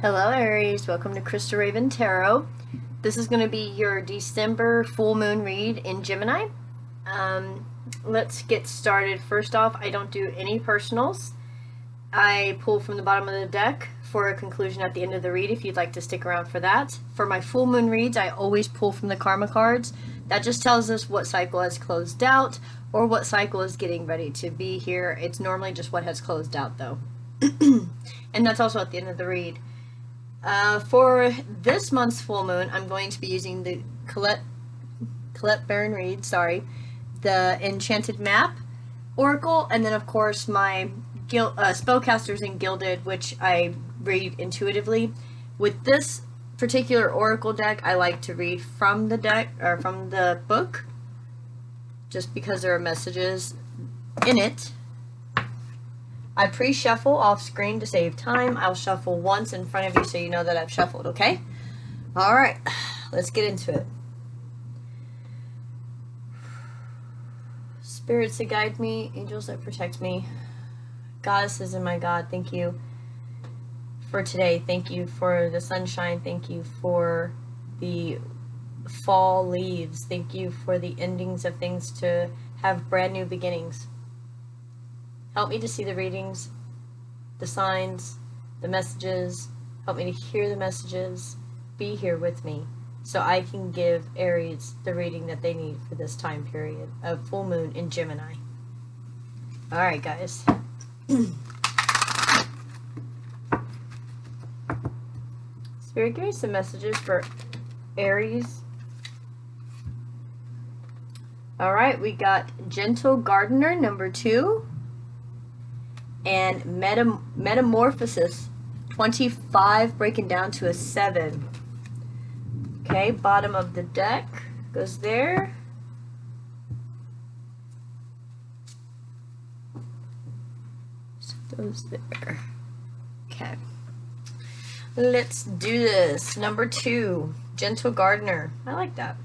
Hello Aries, welcome to Crystal Raven Tarot. This is going to be your December full moon read in Gemini. Let's get started. First off, I don't do any personals. I pull from the bottom of the deck for a conclusion at the end of the read if you'd like to stick around for that. For my full moon reads, I always pull from the karma cards. That just tells us what cycle has closed out or what cycle is getting ready to be here. It's normally just what has closed out though. And that's also at the end of the read. For this month's full moon, I'm going to be using the Colette Baron Reed, the Enchanted Map Oracle, and then of course my Spellcasters and Gilded, which I read intuitively. With this particular Oracle deck, I like to read from the deck, or from the book, just because there are messages in it. I pre-shuffle off screen to save time. I'll shuffle once in front of you so you know that I've shuffled, okay? Alright, let's get into it. Spirits that guide me, angels that protect me, goddesses and my God, thank you for today. Thank you for the sunshine. Thank you for the fall leaves. Thank you for the endings of things to have brand new beginnings. Help me to see the readings, the signs, the messages. Help me to hear the messages. Be here with me so I can give Aries the reading that they need for this time period of full moon in Gemini. Alright, guys. Spirit, give me some messages for Aries. Alright, we got Gentle Gardener, number 2. And Metamorphosis 25 breaking down to a 7. Okay, bottom of the deck goes there. So those there. Okay, let's do this. Number 2, Gentle Gardener. I like that.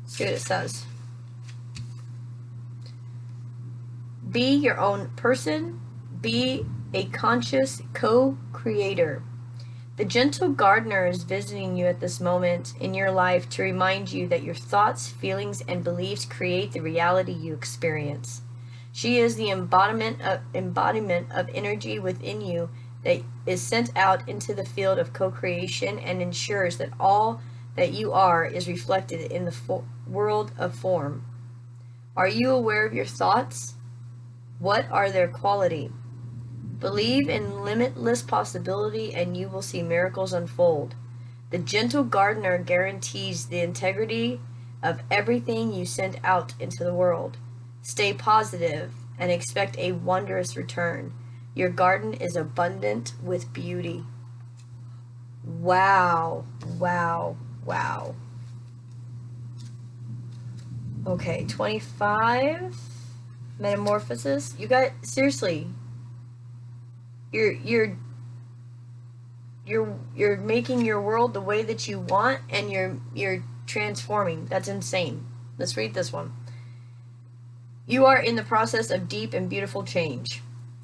Let's see what it says. Be your own person. Be a conscious co-creator. The Gentle Gardener is visiting you at this moment in your life to remind you that your thoughts, feelings, and beliefs create the reality you experience. She is the embodiment of energy within you that is sent out into the field of co-creation and ensures that all that you are is reflected in the world of form. Are you aware of your thoughts? What are their quality? Believe in limitless possibility and you will see miracles unfold. The Gentle Gardener guarantees the integrity of everything you send out into the world. Stay positive and expect a wondrous return. Your garden is abundant with beauty. Wow, wow, wow. Okay, 25. Metamorphosis. You got, seriously, you're making your world the way that you want, and you're transforming. That's insane. Let's read this one. You are in the process of deep and beautiful change.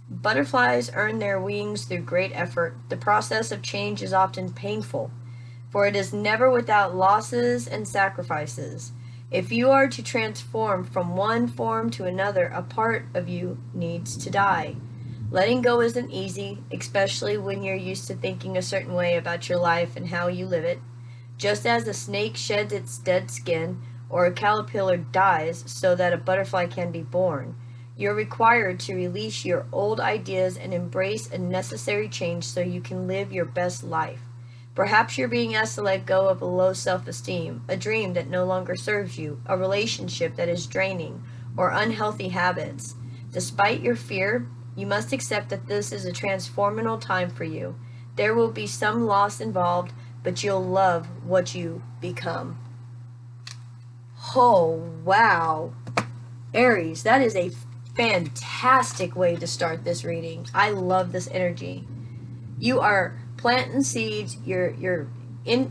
Butterflies earn their wings through great effort. The process of change is often painful, for it is never without losses and sacrifices. If you are to transform from one form to another, a part of you needs to die. Letting go isn't easy, especially when you're used to thinking a certain way about your life and how you live it. Just as a snake sheds its dead skin, or a caterpillar dies so that a butterfly can be born, you're required to release your old ideas and embrace a necessary change so you can live your best life. Perhaps you're being asked to let go of a low self-esteem, a dream that no longer serves you, a relationship that is draining, or unhealthy habits. Despite your fear, you must accept that this is a transformational time for you. There will be some loss involved, but you'll love what you become. Oh, wow. Aries, that is a fantastic way to start this reading. I love this energy. You are planting seeds, you're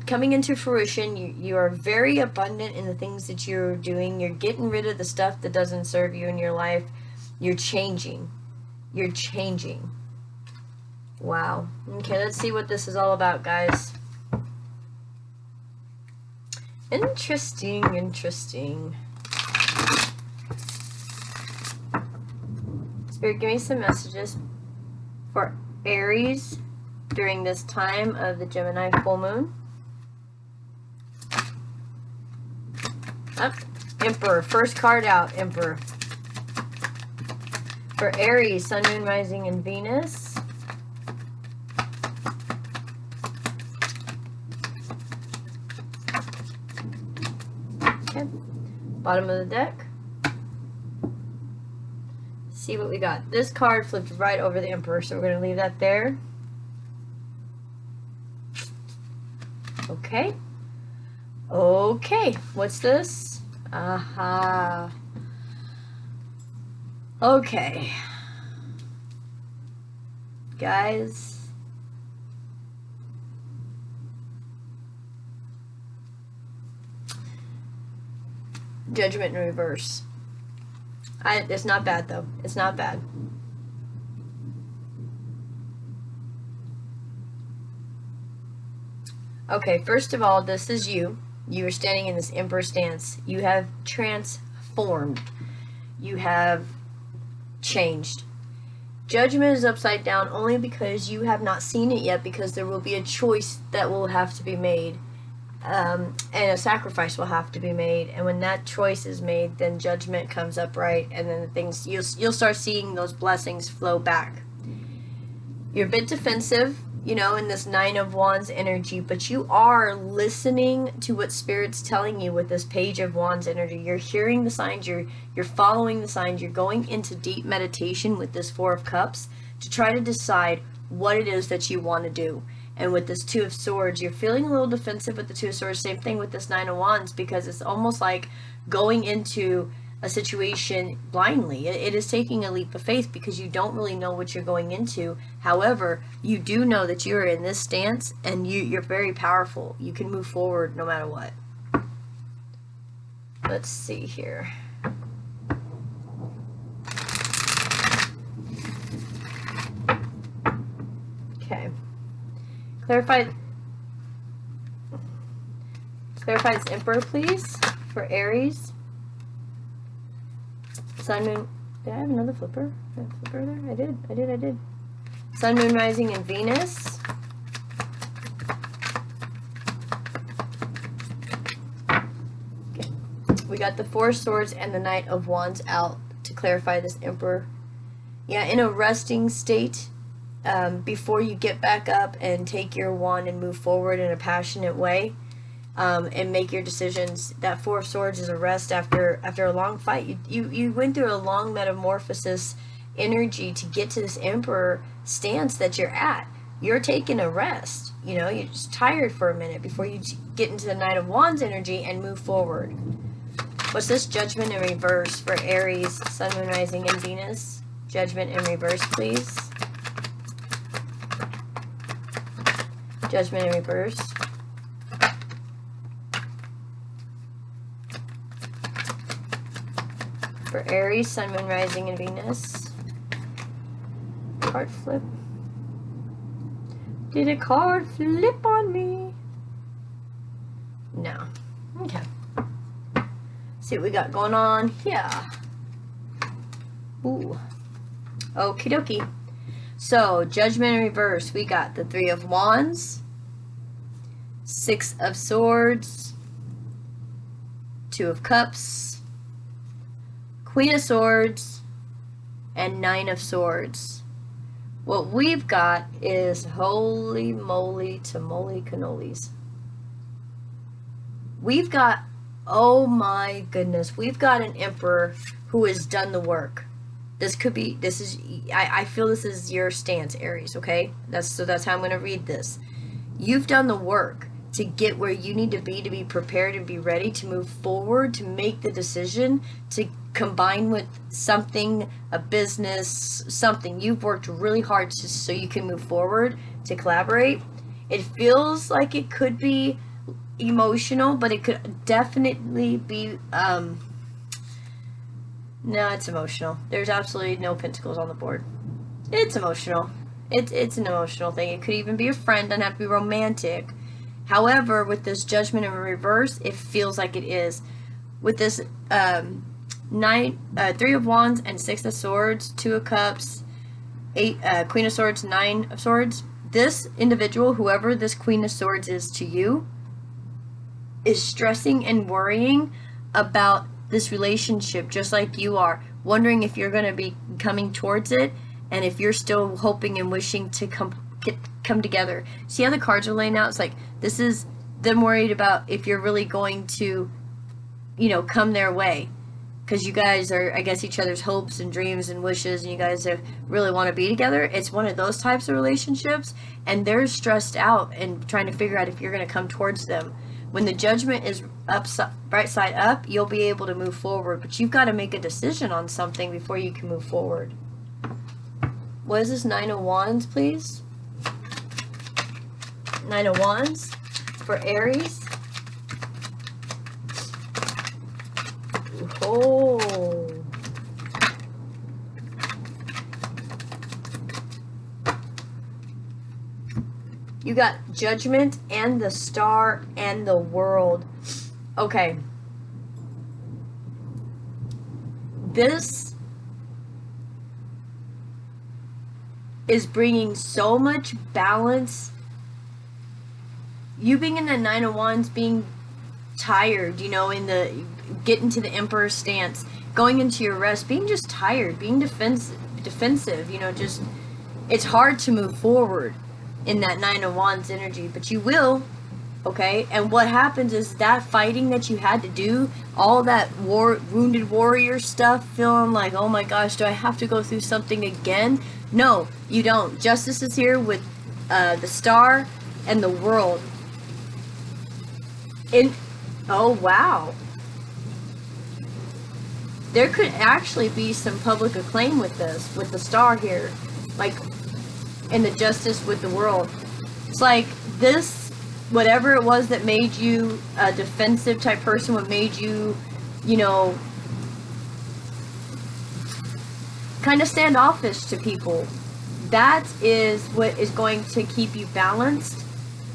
coming into fruition, you are very abundant in the things that you're doing, you're getting rid of the stuff that doesn't serve you in your life, you're changing. Wow. Okay, let's see what this is all about, guys. Interesting, interesting. Spirit, give me some messages for Aries during this time of the Gemini full moon. Up. Emperor. First card out, Emperor. For Aries, Sun, Moon, Rising, and Venus. Okay. Bottom of the deck. See what we got. This card flipped right over the Emperor, so we're going to leave that there. Okay. Okay. What's this? Aha. Okay. Guys. Judgment in reverse. It's not bad, though. It's not bad. Okay, first of all, this is you. You are standing in this Emperor stance. You have transformed. You have changed. Judgment is upside down only because you have not seen it yet, because there will be a choice that will have to be made. And a sacrifice will have to be made, and when that choice is made, then judgment comes up, right? And then the things you'll start seeing those blessings flow back. You're a bit defensive, you know, in this Nine of Wands energy, but you are listening to what Spirit's telling you with this Page of Wands energy. You're hearing the signs, you're following the signs, you're going into deep meditation with this Four of Cups to try to decide what it is that you want to do. And with this Two of Swords, you're feeling a little defensive with the Two of Swords. Same thing with this Nine of Wands, because it's almost like going into a situation blindly. It is taking a leap of faith because you don't really know what you're going into. However, you do know that you're in this stance and you're very powerful. You can move forward no matter what. Let's see here. Okay. Clarify this Emperor, please, for Aries. Sun, Moon. Did I have another flipper? Did I have a flipper there? I did. Sun, Moon, Rising, and Venus. Okay. We got the Four of Swords and the Knight of Wands out to clarify this Emperor. Yeah, in a resting state. Before you get back up and take your wand and move forward in a passionate way, and make your decisions. That Four of Swords is a rest after a long fight. You went through a long metamorphosis energy to get to this Emperor stance that you're at. You're taking a rest. You know, you're just tired for a minute before you get into the Knight of Wands energy and move forward. What's this? Judgment in reverse for Aries, Sun, Moon, Rising, and Venus. Judgment in reverse, please. Judgment in reverse. For Aries, Sun, Moon, Rising, and Venus. Card flip. Did a card flip on me? No. Okay. See what we got going on here. Ooh. Okie dokie. So, Judgment in reverse. We got the Three of Wands, Six of Swords, Two of Cups, Queen of Swords, and Nine of Swords. What we've got is holy moly tamale cannolis. We've got, oh my goodness, we've got an Emperor who has done the work. I feel this is your stance, Aries, okay? That's how I'm going to read this. You've done the work to get where you need to be prepared and be ready to move forward, to make the decision, to combine with something, a business, something. You've worked really hard so you can move forward, to collaborate. It feels like it could be emotional, but it could definitely be, no, it's emotional. There's absolutely no pentacles on the board. It's emotional. It's an emotional thing. It could even be a friend, doesn't have to be romantic. However, with this Judgment in reverse, it feels like it is. With this Three of Wands and Six of Swords, Two of Cups, Queen of Swords, Nine of Swords, this individual, whoever this Queen of Swords is to you, is stressing and worrying about this relationship just like you are, wondering if you're going to be coming towards it, and if you're still hoping and wishing to come together. See how the cards are laying out? It's like, this is them worried about if you're really going to, you know, come their way. Because you guys are, I guess, each other's hopes and dreams and wishes, and you guys really want to be together. It's one of those types of relationships, and they're stressed out and trying to figure out if you're going to come towards them. When the Judgment is right side up, you'll be able to move forward, but you've got to make a decision on something before you can move forward. What is this? Nine of Wands, please. Nine of Wands for Aries. Oh. You got Judgment and the Star and the World. Okay. This is bringing so much balance. You being in the Nine of Wands, being tired, you know, in the getting to the Emperor stance, going into your rest, being just tired, being defensive, you know, just, it's hard to move forward in that Nine of Wands energy, but you will, okay? And what happens is that fighting that you had to do, all that wounded warrior stuff, feeling like, oh my gosh, do I have to go through something again? No, you don't. Justice is here with the Star and the World. Oh wow. There could actually be some public acclaim with this, with the Star here, like, and the Justice with the World. It's like this, whatever it was that made you a defensive type person, what made you, you know, kind of standoffish to people, that is what is going to keep you balanced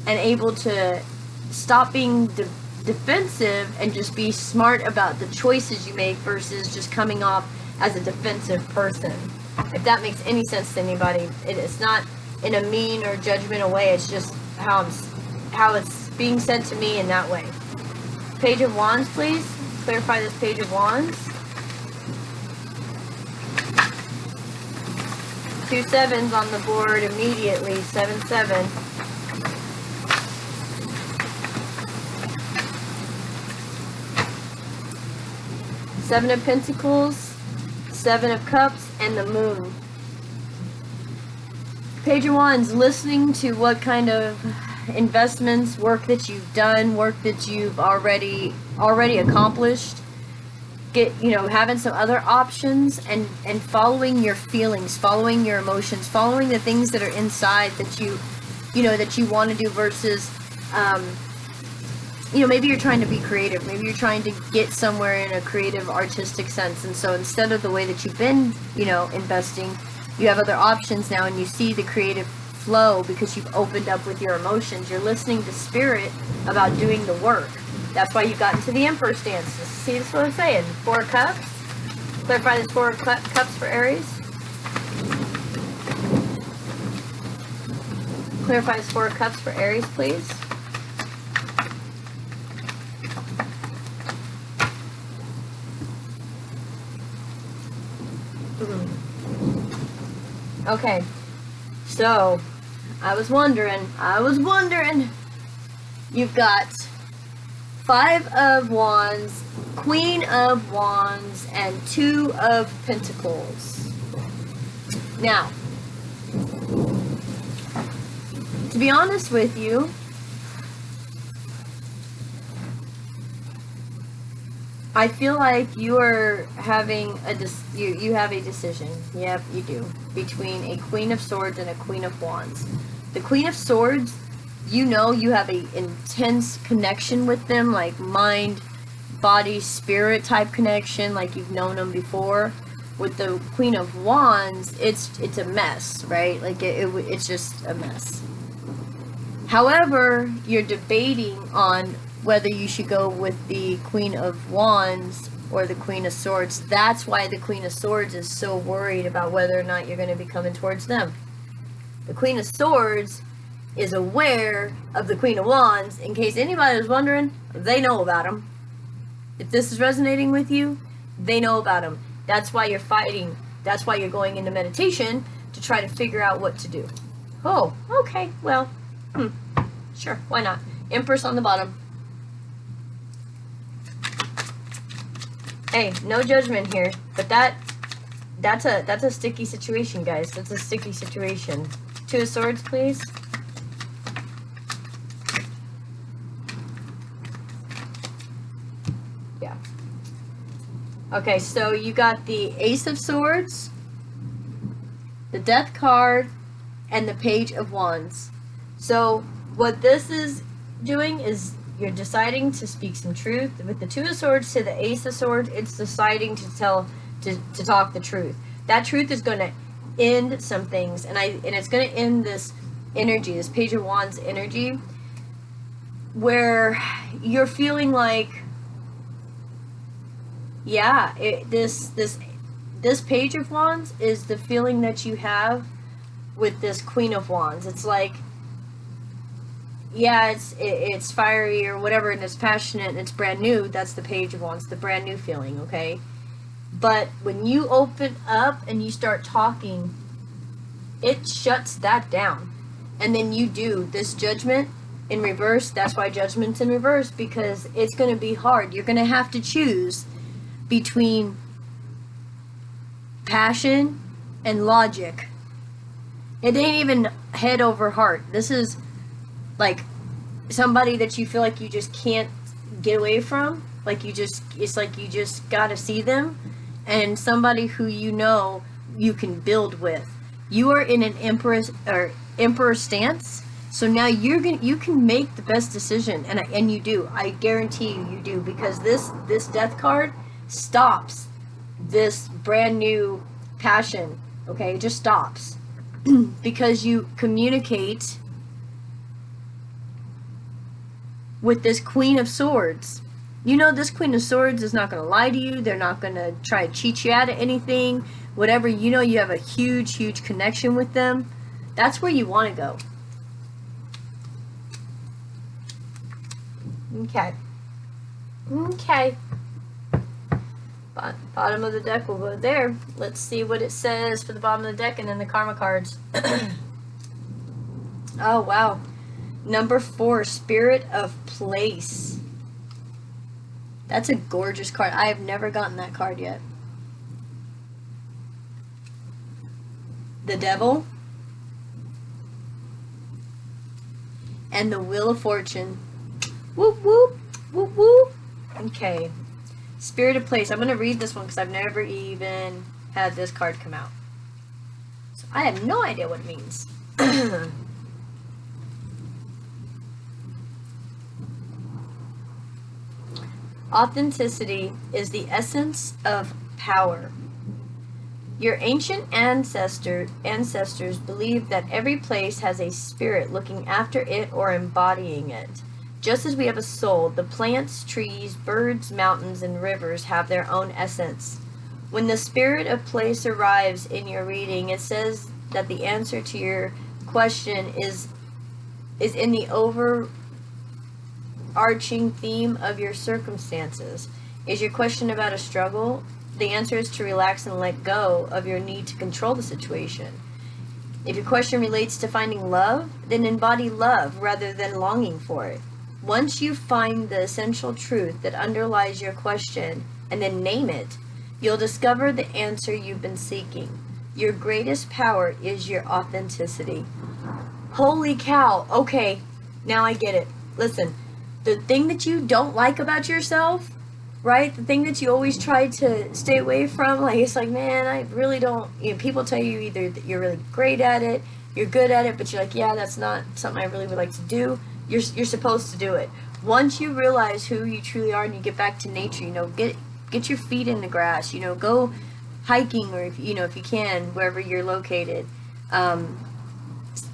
and able to stop being defensive and just be smart about the choices you make versus just coming off as a defensive person. If that makes any sense to anybody, it's not in a mean or judgmental way. It's just how it's being said to me in that way. Page of Wands, please. Clarify this Page of Wands. 2 sevens on the board immediately. 7-7. Seven of Pentacles, Seven of Cups, and the Moon. Page of Wands, listening to what kind of investments, work that you've done, work that you've already accomplished. Having some other options and following your feelings, following your emotions, following the things that are inside that you want to do versus, maybe you're trying to be creative. Maybe you're trying to get somewhere in a creative, artistic sense. And so instead of the way that you've been, investing, you have other options now and you see the creative flow because you've opened up with your emotions. You're listening to Spirit about doing the work. That's why you got into the Emperor stance. See, this is what I'm saying. 4 of Cups. Clarify this 4 of Cups for Aries. Clarify this 4 of Cups for Aries, please. Okay, so I was wondering, you've got 5 of Wands, Queen of Wands, and 2 of Pentacles. Now, to be honest with you, I feel like you are having you have a decision. Yep, you do. Between a Queen of Swords and a Queen of Wands. The Queen of Swords, you have a intense connection with them, like mind, body, spirit type connection, like you've known them before. with the Queen of Wands, it's a mess, right? Like it's just a mess. However, you're debating on whether you should go with the Queen of Wands or the Queen of Swords. That's why the Queen of Swords is so worried about whether or not you're going to be coming towards them. The Queen of Swords is aware of the Queen of Wands. In case anybody was wondering, they know about them. If this is resonating with you, they know about them. That's why you're fighting. That's why you're going into meditation, to try to figure out what to do. Oh, okay, well, sure, why not? Empress on the bottom. Hey, no judgment here, but that's a sticky situation, guys. That's a sticky situation. Two of Swords, please. Yeah. Okay, so you got the Ace of Swords, the Death card, and the Page of Wands. So what this is doing is you're deciding to speak some truth. With the Two of Swords to the Ace of Swords, it's deciding to talk the truth. That truth is going to end some things, and it's going to end this energy, this Page of Wands energy, where you're feeling like, yeah, this Page of Wands is the feeling that you have with this Queen of Wands. It's like, yeah, it's fiery or whatever, and it's passionate and it's brand new. That's the Page of Wands, the brand new feeling, okay? But when you open up and you start talking, it shuts that down. And then you do this Judgment in reverse. That's why Judgment's in reverse, because it's going to be hard. You're going to have to choose between passion and logic. It ain't even head over heart. This is like somebody that you feel like you just can't get away from. Like it's like you just gotta see them, and somebody who you know you can build with. You are in an emperor stance, so now you can make the best decision, and you do. I guarantee you do, because this Death card stops this brand new passion. Okay, it just stops because you communicate with this Queen of Swords. You know this Queen of Swords is not going to lie to you. They're not going to try to cheat you out of anything. Whatever, you know, you have a huge connection with them. That's where you want to go. Okay. Okay. Bottom of the deck will go there. Let's see what it says for the bottom of the deck and then the karma cards. Oh, wow. Number 4, Spirit of Place. That's a gorgeous card. I have never gotten that card yet. The Devil. And the Wheel of Fortune. Whoop, whoop, whoop, whoop. Okay. Spirit of Place. I'm going to read this one because I've never even had this card come out. So I have no idea what it means. Authenticity is the essence of power. Your ancient ancestors believed that every place has a spirit looking after it or embodying it. Just as we have a soul, the plants, trees, birds, mountains, and rivers have their own essence. When the Spirit of Place arrives in your reading, it says that the answer to your question is in the overarching theme of your circumstances. Is your question about a struggle? The answer is to relax and let go of your need to control the situation. If your question relates to finding love, then embody love rather than longing for it. Once you find the essential truth that underlies your question and then name it, you'll discover the answer you've been seeking. Your greatest power is your authenticity. Holy cow. Okay, now I get it. Listen, the thing that you don't like about yourself, right? The thing that you always try to stay away from, like, it's like, man, I really don't, you know, people tell you either that you're really great at it, you're good at it, but you're like, yeah, that's not something I really would like to do. You're supposed to do it. Once you realize who you truly are and you get back to nature, you know, get your feet in the grass, you know, go hiking, or if you can, wherever you're located,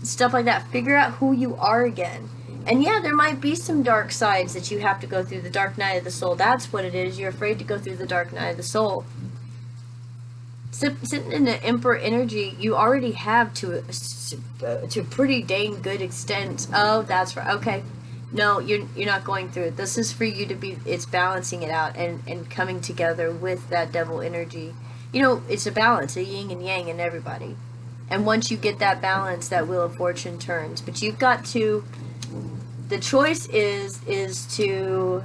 stuff like that. Figure out who you are again. And yeah, there might be some dark sides that you have to go through, the dark night of the soul. That's what it is. You're afraid to go through the dark night of the soul. Sitting in the Emperor energy, you already have to a pretty dang good extent. Oh, that's right. Okay. No, you're not going through it. This is for you to be, it's balancing it out and coming together with that devil energy. It's a balance, a yin and yang in everybody. And once you get that balance, that wheel of fortune turns. But you've got to, the choice is to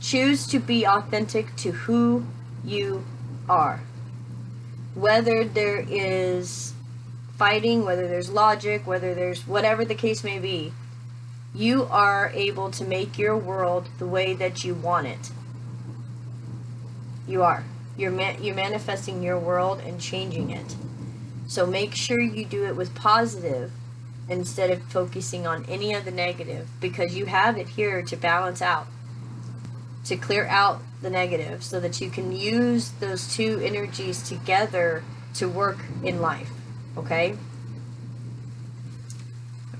choose to be authentic to who you are. Whether there is fighting, whether there's logic, whether there's whatever the case may be, you are able to make your world the way that you want it. You are. You're manifesting your world and changing it. So make sure you do it with positive instead of focusing on any of the negative, because you have it here to balance out, to clear out the negative, so that you can use those two energies together to work in life. Okay?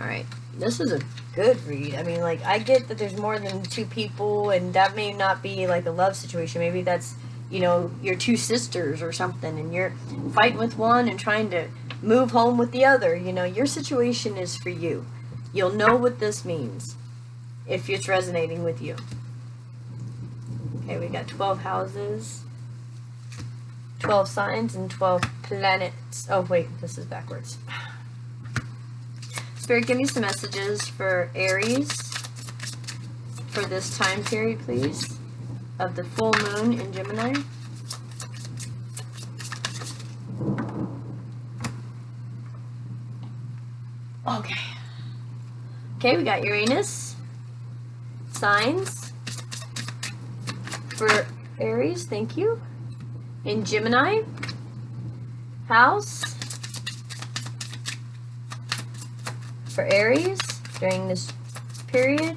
Alright. This is a good read. I mean, like, I get that there's more than two people, and that may not be like a love situation. Maybe that's, your two sisters or something, and you're fighting with one and trying to move home with the other. Your situation is for you. You'll know what this means if it's resonating with you. Okay, we got 12 houses, 12 signs, and 12 planets. Oh, wait, this is backwards. Spirit, give me some messages for Aries for this time period, please, of the full moon in Gemini. Okay, we got Uranus signs for Aries, thank you. In Gemini house for Aries during this period.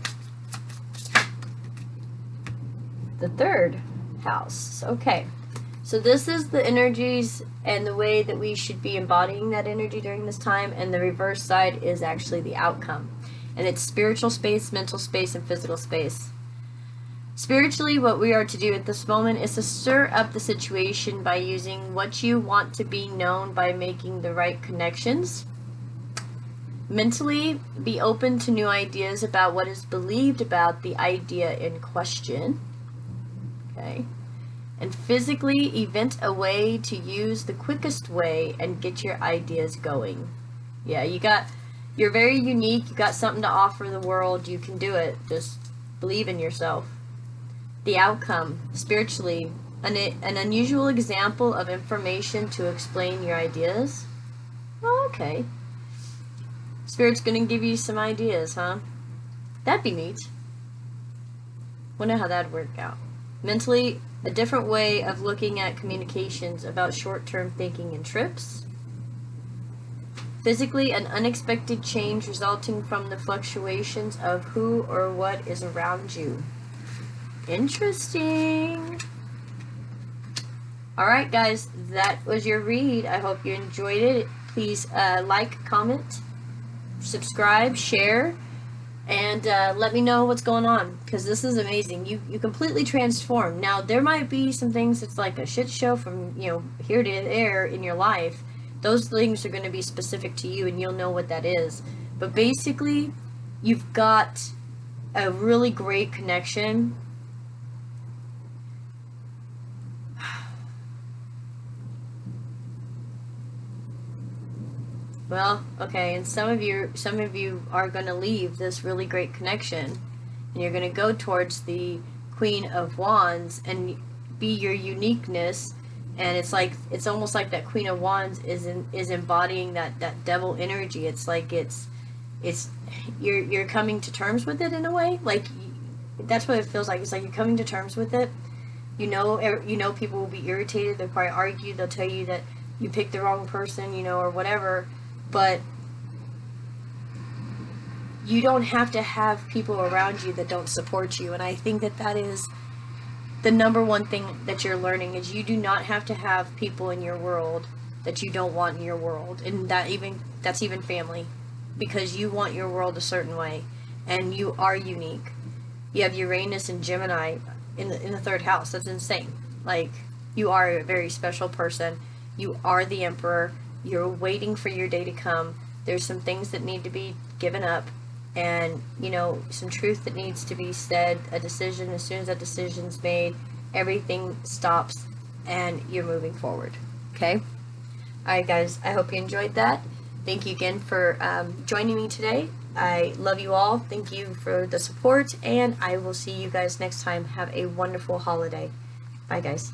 The third house. Okay, so this is the energies and the way that we should be embodying that energy during this time, and the reverse side is actually the outcome, and it's spiritual space, mental space, and physical space. Spiritually, what we are to do at this moment is to stir up the situation by using what you want to be known, by making the right connections. Mentally, be open to new ideas about what is believed about the idea in question. Okay. And physically, invent a way to use the quickest way and get your ideas going. Yeah, you're very unique. You got something to offer the world. You can do it. Just believe in yourself. The outcome, spiritually, an unusual example of information to explain your ideas. Oh, okay. Spirit's gonna give you some ideas, huh? That'd be neat. Wonder how that'd work out. Mentally, a different way of looking at communications about short-term thinking and trips. Physically, an unexpected change resulting from the fluctuations of who or what is around you. Interesting. Alright guys, that was your read. I hope you enjoyed it. Please like, comment, subscribe, share, and let me know what's going on, because this is amazing. You completely transform. Now, there might be some things that's like a shit show from, here to there in your life. Those things are going to be specific to you, and you'll know what that is. But basically, you've got a really great connection. Well, okay, and some of you are going to leave this really great connection, and you're going to go towards the Queen of Wands and be your uniqueness. And it's almost like that Queen of Wands is embodying that devil energy. It's like you're coming to terms with it in a way. Like, that's what it feels like. It's like you're coming to terms with it. People will be irritated. They'll probably argue. They'll tell you that you picked the wrong person, or whatever. But you don't have to have people around you that don't support you. And I think that is the number one thing that you're learning is you do not have to have people in your world that you don't want in your world, and that's even family, because you want your world a certain way, and you are unique. You have Uranus and Gemini in the third house. That's insane. Like, you are a very special person. You are the emperor. You're waiting for your day to come. There's some things that need to be given up, and some truth that needs to be said, a decision. As soon as that decision's made, everything stops and you're moving forward. Okay? Alright guys, I hope you enjoyed that. Thank you again for joining me today. I love you all. Thank you for the support, and I will see you guys next time. Have a wonderful holiday. Bye guys.